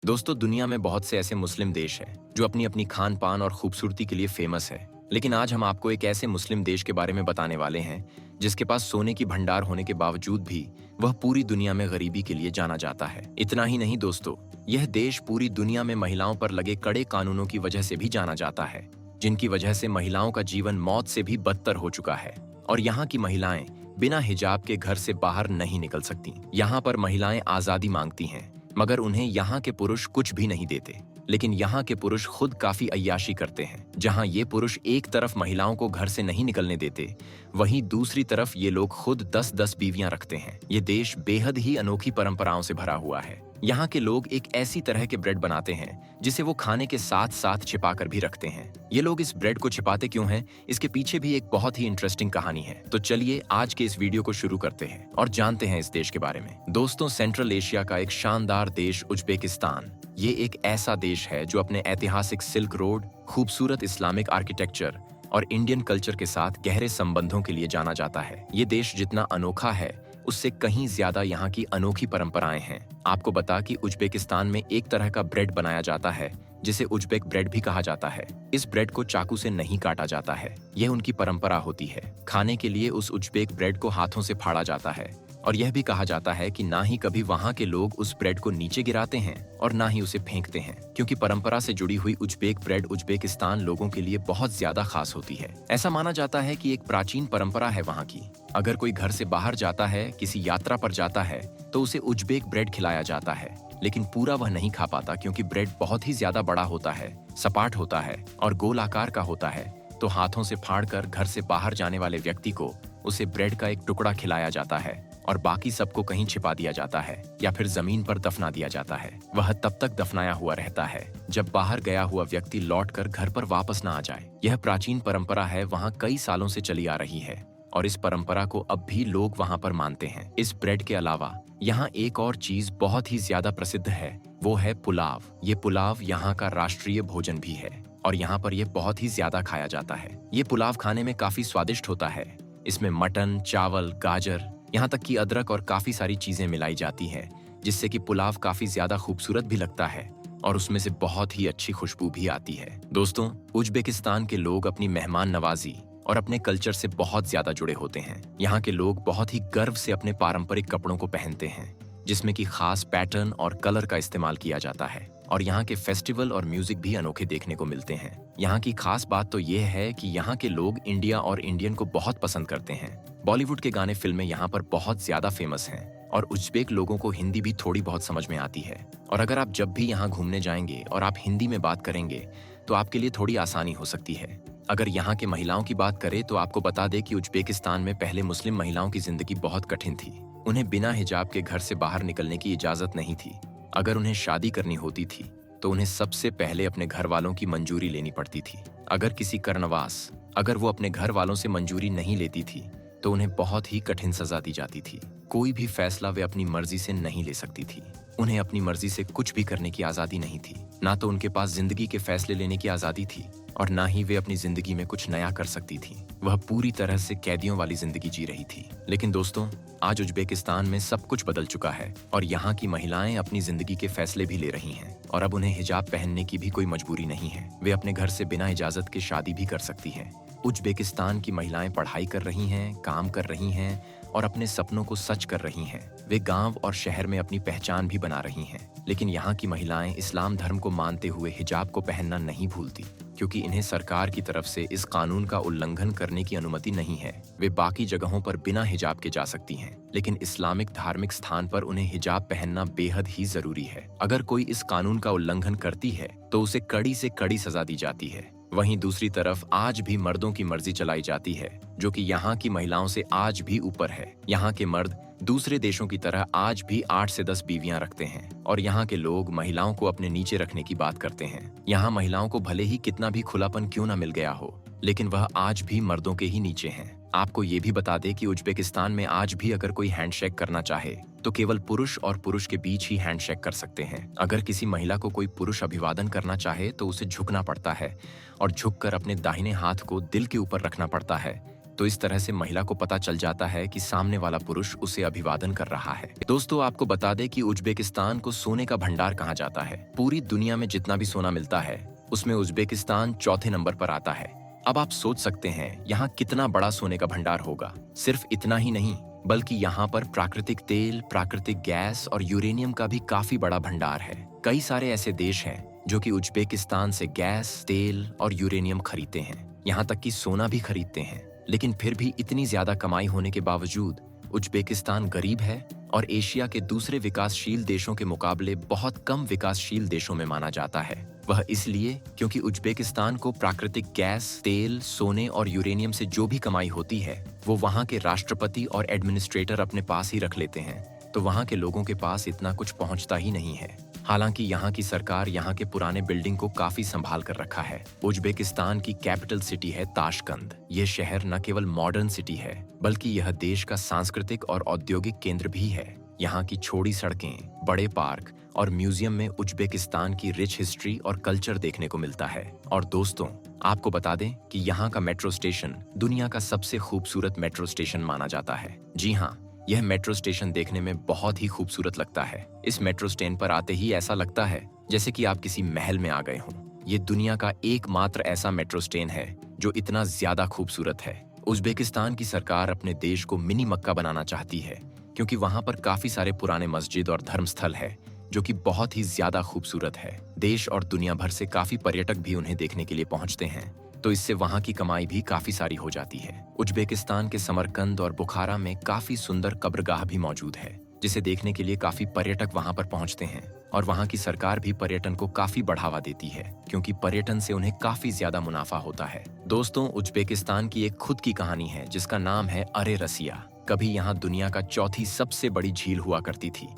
दोस्तों, दुनिया में बहुत से ऐसे मुस्लिम देश हैं जो अपनी अपनी खान पान और खूबसूरती के लिए फेमस है। लेकिन आज हम आपको एक ऐसे मुस्लिम देश के बारे में बताने वाले हैं जिसके पास सोने की भंडार होने के बावजूद भी वह पूरी दुनिया में गरीबी के लिए जाना जाता है। इतना ही नहीं दोस्तों, यह देश पूरी दुनिया में महिलाओं पर लगे कड़े कानूनों की वजह से भी जाना जाता है, जिनकी वजह से महिलाओं का जीवन मौत से भी बदतर हो चुका है। और यहाँ की महिलाएं बिना हिजाब के घर से बाहर नहीं निकल सकती। यहाँ पर महिलाएं आजादी मांगती हैं, मगर उन्हें यहाँ के पुरुष कुछ भी नहीं देते। लेकिन यहाँ के पुरुष खुद काफी अय्याशी करते हैं। जहाँ ये पुरुष एक तरफ महिलाओं को घर से नहीं निकलने देते, वहीं दूसरी तरफ ये लोग खुद 10-10 बीवियां रखते हैं। ये देश बेहद ही अनोखी परंपराओं से भरा हुआ है। यहाँ के लोग एक ऐसी तरह के ब्रेड बनाते हैं जिसे वो खाने के साथ साथ छिपा कर भी रखते हैं। ये लोग इस ब्रेड को छिपाते क्यों हैं, इसके पीछे भी एक बहुत ही इंटरेस्टिंग कहानी है। तो चलिए आज के इस वीडियो को शुरू करते हैं और जानते हैं इस देश के बारे में। दोस्तों, सेंट्रल एशिया का एक शानदार देश उज्बेकिस्तान, ये एक ऐसा देश है जो अपने ऐतिहासिक सिल्क रोड, खूबसूरत इस्लामिक आर्किटेक्चर और इंडियन कल्चर के साथ गहरे संबंधों के लिए जाना जाता है। ये देश जितना अनोखा है, उससे कहीं ज्यादा यहाँ की अनोखी परंपराएं हैं। आपको बता कि उज्बेकिस्तान में एक तरह का ब्रेड बनाया जाता है जिसे उज्बेक ब्रेड भी कहा जाता है। इस ब्रेड को चाकू से नहीं काटा जाता है, यह उनकी परंपरा होती है। खाने के लिए उस उज्बेक ब्रेड को हाथों से फाड़ा जाता है और यह भी कहा जाता है कि ना ही कभी वहाँ के लोग उस ब्रेड को नीचे गिराते हैं और ना ही उसे फेंकते हैं, क्योंकि परंपरा से जुड़ी हुई उज्बेक ब्रेड उज्बेकिस्तान लोगों के लिए बहुत ज्यादा खास होती है। ऐसा माना जाता है कि एक प्राचीन परंपरा है वहाँ की। अगर कोई घर से बाहर जाता है, किसी यात्रा पर जाता है, तो उसे उज्बेक ब्रेड खिलाया जाता है, लेकिन पूरा वह नहीं खा पाता क्योंकि ब्रेड बहुत ही ज्यादा बड़ा होता है, सपाट होता है और गोल आकार का होता है। तो हाथों से फाड़कर घर से बाहर जाने वाले व्यक्ति को उसे ब्रेड का एक टुकड़ा खिलाया जाता है और बाकी सबको कहीं छिपा दिया जाता है या फिर जमीन पर दफना दिया जाता है। वह तब तक दफनाया हुआ रहता है जब बाहर गया हुआ व्यक्ति लौटकर घर पर वापस न आ जाए। यह प्राचीन परंपरा है, वहाँ कई सालों से चली आ रही है और इस परंपरा को अब भी लोग वहाँ पर मानते हैं। इस ब्रेड के अलावा यहाँ एक और चीज बहुत ही ज्यादा प्रसिद्ध है, वो है पुलाव। ये पुलाव यहाँ का राष्ट्रीय भोजन भी है और यहाँ पर यह बहुत ही ज्यादा खाया जाता है। ये पुलाव खाने में काफी स्वादिष्ट होता है। इसमें मटन, चावल, गाजर, यहाँ तक कि अदरक और काफी सारी चीजें मिलाई जाती हैं, जिससे कि पुलाव काफी ज्यादा खूबसूरत भी लगता है और उसमें से बहुत ही अच्छी खुशबू भी आती है। दोस्तों, उज्बेकिस्तान के लोग अपनी मेहमान नवाजी और अपने कल्चर से बहुत ज्यादा जुड़े होते हैं। यहाँ के लोग बहुत ही गर्व से अपने पारंपरिक कपड़ों को पहनते हैं, जिसमें कि खास पैटर्न और कलर का इस्तेमाल किया जाता है। और यहाँ के फेस्टिवल और म्यूजिक भी अनोखे देखने को मिलते हैं। यहाँ की खास बात तो ये है कि यहाँ के लोग इंडिया और इंडियन को बहुत पसंद करते हैं। बॉलीवुड के गाने, फिल्में यहाँ पर बहुत ज्यादा फेमस हैं और उज्बेक लोगों को हिंदी भी थोड़ी बहुत समझ में आती है। और अगर आप जब भी यहाँ घूमने जाएंगे और आप हिंदी में बात करेंगे तो आपके लिए थोड़ी आसानी हो सकती है। अगर यहाँ के महिलाओं की बात करें तो आपको बता दें कि उज्बेकिस्तान में पहले मुस्लिम महिलाओं की जिंदगी बहुत कठिन थी। उन्हें बिना हिजाब के घर से बाहर निकलने की इजाजत नहीं थी। अगर उन्हें शादी करनी होती थी तो उन्हें सबसे पहले अपने घर वालों की मंजूरी लेनी पड़ती थी। अगर किसी कर्णवास, अगर वो अपने घर वालों से मंजूरी नहीं लेती थी तो उन्हें बहुत ही कठिन सजा दी जाती थी। कोई भी फैसला वे अपनी मर्जी से नहीं ले सकती थी। उन्हें अपनी मर्जी से कुछ भी करने की आजादी नहीं थी। ना तो उनके पास जिंदगी के फैसले लेने की आजादी थी और ना ही वे अपनी जिंदगी में कुछ नया कर सकती थी। वह पूरी तरह से कैदियों वाली जिंदगी जी रही थी। लेकिन दोस्तों, आज उज्बेकिस्तान में सब कुछ बदल चुका है और यहाँ की महिलाएं अपनी जिंदगी के फैसले भी ले रही हैं और अब उन्हें हिजाब पहनने की भी कोई मजबूरी नहीं है। वे अपने घर से बिना इजाजत के शादी भी कर सकती हैं। उज्बेकिस्तान की महिलाएं पढ़ाई कर रही हैं, काम कर रही हैं और अपने सपनों को सच कर रही हैं। वे गांव और शहर में अपनी पहचान भी बना रही हैं। लेकिन यहाँ की महिलाएं इस्लाम धर्म को मानते हुए हिजाब को पहनना नहीं भूलती, क्योंकि इन्हें सरकार की तरफ से इस कानून का उल्लंघन करने की अनुमति नहीं है। वे बाकी जगहों पर बिना हिजाब के जा सकती हैं, लेकिन इस्लामिक धार्मिक स्थान पर उन्हें हिजाब पहनना बेहद ही जरूरी है। अगर कोई इस कानून का उल्लंघन करती है तो उसे कड़ी से कड़ी सजा दी जाती है। वहीं दूसरी तरफ आज भी मर्दों की मर्जी चलाई जाती है, जो कि यहाँ की महिलाओं से आज भी ऊपर है। यहाँ के मर्द दूसरे देशों की तरह आज भी 8 से 10 बीवियां रखते हैं और यहाँ के लोग महिलाओं को अपने नीचे रखने की बात करते हैं। यहाँ महिलाओं को भले ही कितना भी खुलापन क्यों न मिल गया हो, लेकिन वह आज भी मर्दों के ही नीचे हैं। आपको ये भी बता दें कि उज्बेकिस्तान में आज भी अगर कोई हैंडशेक करना चाहे तो केवल पुरुष और पुरुष के बीच ही हैंडशेक कर सकते हैं। अगर किसी महिला को कोई पुरुष अभिवादन करना चाहे तो उसे झुकना पड़ता है और झुककर अपने दाहिने हाथ को दिल के ऊपर रखना पड़ता है, तो इस तरह से महिला को पता चल जाता है कि सामने वाला पुरुष उसे अभिवादन कर रहा है। दोस्तों, आपको बता दें कि उज्बेकिस्तान को सोने का भंडार कहा जाता है। पूरी दुनिया में जितना भी सोना मिलता है उसमें उज्बेकिस्तान चौथे नंबर पर आता है। अब आप सोच सकते हैं यहाँ कितना बड़ा सोने का भंडार होगा। सिर्फ इतना ही नहीं, बल्कि यहाँ पर प्राकृतिक तेल, प्राकृतिक गैस और यूरेनियम का भी काफी बड़ा भंडार है। कई सारे ऐसे देश हैं जो कि उज्बेकिस्तान से गैस, तेल और यूरेनियम खरीदते हैं, यहाँ तक कि सोना भी खरीदते हैं। लेकिन फिर भी इतनी ज्यादा कमाई होने के बावजूद उज्बेकिस्तान गरीब है और एशिया के दूसरे विकासशील देशों के मुकाबले बहुत कम विकासशील देशों में माना जाता है। वह इसलिए क्योंकि उज्बेकिस्तान को प्राकृतिक गैस, तेल, सोने और यूरेनियम से जो भी कमाई होती है वो वहाँ के राष्ट्रपति और एडमिनिस्ट्रेटर अपने पास ही रख लेते हैं, तो वहाँ के लोगों के पास इतना कुछ पहुँचता ही नहीं है। हालांकि यहाँ की सरकार यहाँ के पुराने बिल्डिंग को काफी संभाल कर रखा है। उज्बेकिस्तान की कैपिटल सिटी है ताशकंद। ये शहर न केवल मॉडर्न सिटी है, बल्कि यह देश का सांस्कृतिक और औद्योगिक केंद्र भी है। यहाँ की चौड़ी सड़कें, बड़े पार्क और म्यूजियम में उज्बेकिस्तान की रिच हिस्ट्री और कल्चर देखने को मिलता है। और दोस्तों, आपको बता दें कि यहाँ का मेट्रो स्टेशन दुनिया का सबसे खूबसूरत मेट्रो स्टेशन माना जाता है। जी हाँ, यह मेट्रो स्टेशन देखने में बहुत ही खूबसूरत लगता है। इस मेट्रो स्टेशन पर आते ही ऐसा लगता है जैसे कि आप किसी महल में आ गए हों। ये दुनिया का एकमात्र ऐसा मेट्रो स्टेशन है जो इतना ज्यादा खूबसूरत है। उज्बेकिस्तान की सरकार अपने देश को मिनी मक्का बनाना चाहती है, क्योंकि वहाँ पर काफी सारे पुराने मस्जिद और धर्मस्थल है जो कि बहुत ही ज्यादा खूबसूरत है। देश और दुनिया भर से काफी पर्यटक भी उन्हें देखने के लिए पहुंचते हैं, तो इससे वहाँ की कमाई भी काफी सारी हो जाती है। उज्बेकिस्तान के समरकंद और बुखारा में काफी सुंदर कब्रगाह भी मौजूद है, जिसे देखने के लिए काफी पर्यटक वहाँ पर पहुँचते हैं। और वहाँ की सरकार भी पर्यटन को काफी बढ़ावा देती है, क्योंकि पर्यटन से उन्हें काफी ज्यादा मुनाफा होता है। दोस्तों, उज्बेकिस्तान की एक खुद की कहानी है जिसका नाम है अरे रसिया। कभी यहाँ दुनिया का चौथी सबसे बड़ी झील हुआ करती थी,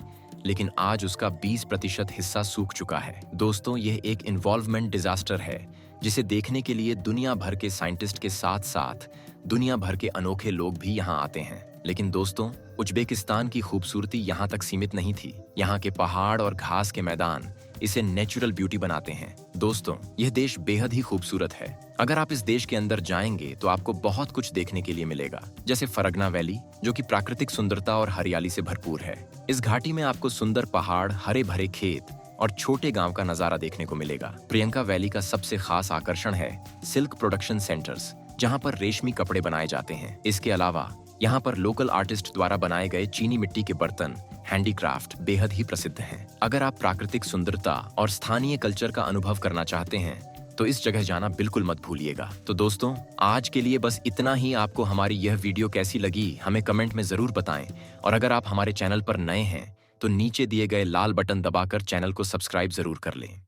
लेकिन आज उसका 20% हिस्सा सूख चुका है। दोस्तों, यह एक इन्वॉल्वमेंट डिजास्टर है जिसे देखने के लिए दुनिया भर के साइंटिस्ट के साथ साथ दुनिया भर के अनोखे लोग भी यहाँ आते हैं। लेकिन दोस्तों, उज्बेकिस्तान की खूबसूरती यहाँ तक सीमित नहीं थी। यहाँ के पहाड़ और घास के मैदान इसे नेचुरल ब्यूटी बनाते हैं। दोस्तों, यह देश बेहद ही खूबसूरत है। अगर आप इस देश के अंदर जाएंगे तो आपको बहुत कुछ देखने के लिए मिलेगा, जैसे फरगना वैली जो कि प्राकृतिक सुंदरता और हरियाली से भरपूर है। इस घाटी में आपको सुंदर पहाड़, हरे भरे खेत और छोटे गांव का नजारा देखने को मिलेगा। प्रियंका वैली का सबसे खास आकर्षण है सिल्क प्रोडक्शन सेंटर्स, जहां पर रेशमी कपड़े बनाए जाते हैं। इसके अलावा यहाँ पर लोकल आर्टिस्ट द्वारा बनाए गए चीनी मिट्टी के बर्तन, हैंडीक्राफ्ट बेहद ही प्रसिद्ध हैं। अगर आप प्राकृतिक सुंदरता और स्थानीय कल्चर का अनुभव करना चाहते हैं तो इस जगह जाना बिल्कुल मत भूलिएगा। तो दोस्तों, आज के लिए बस इतना ही। आपको हमारी यह वीडियो कैसी लगी हमें कमेंट में जरूर बताएं, और अगर आप हमारे चैनल पर नए हैं तो नीचे दिए गए लाल बटन दबाकर चैनल को सब्सक्राइब जरूर कर लें।